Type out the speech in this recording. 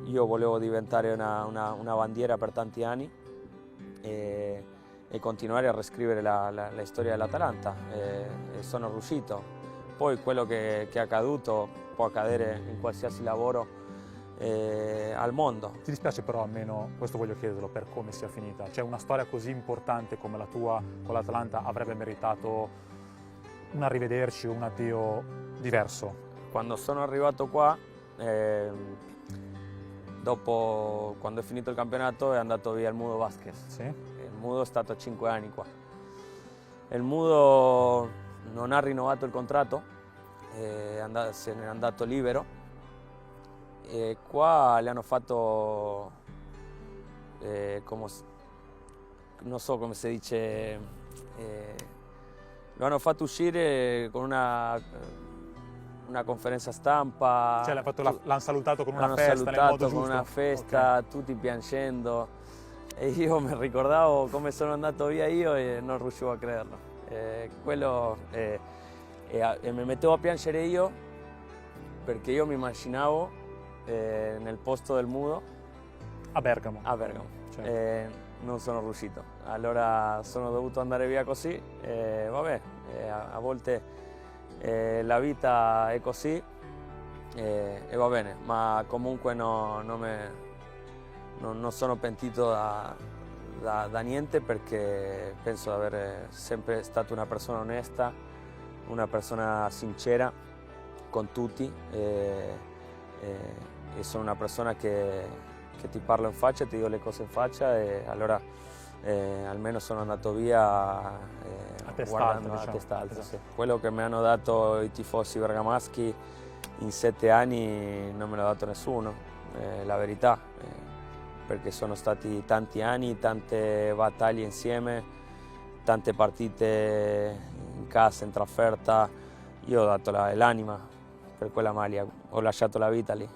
io volevo diventare una bandiera per tanti anni e continuare a riscrivere la storia dell'Atalanta e sono riuscito. Poi quello che è accaduto può accadere in qualsiasi lavoro al mondo. Ti dispiace però, almeno questo voglio chiederlo, per come sia finita? Cioè, una storia così importante come la tua con l'Atalanta avrebbe meritato un arrivederci o un addio diverso? Quando sono arrivato qua, dopo, quando è finito il campionato, è andato via il Mudo Vázquez. Sì? Il Mudo è stato 5 anni qua. Il Mudo non ha rinnovato il contratto, se n'è andato libero. E qua le hanno fatto, non so come si dice, lo hanno fatto uscire con una conferenza stampa. Cioè, l'hanno salutato con una l'hanno festa, salutato nel modo con giusto? una festa, Ok. tutti piangendo. E io mi ricordavo come sono andato via io e non riuscivo a crederlo. E mi mettevo a piangere io perché io mi immaginavo nel posto del Mudo A Bergamo. a Bergamo. Certo. Non sono riuscito, allora sono dovuto andare via così. Vabbè, a volte la vita è così e va bene, ma comunque non sono pentito da niente, perché penso di aver sempre stato una persona onesta, una persona sincera con tutti e sono una persona che ti parlo in faccia, ti dico le cose in faccia, e allora almeno sono andato via A testa guardando alta, a testa alta. esatto. Sì. Quello che mi hanno dato i tifosi bergamaschi in 7 anni non me l'ha dato nessuno, la verità, perché sono stati tanti anni, tante battaglie insieme, tante partite in casa, in trasferta. Io ho dato l'anima per quella maglia, ho lasciato la vita lì.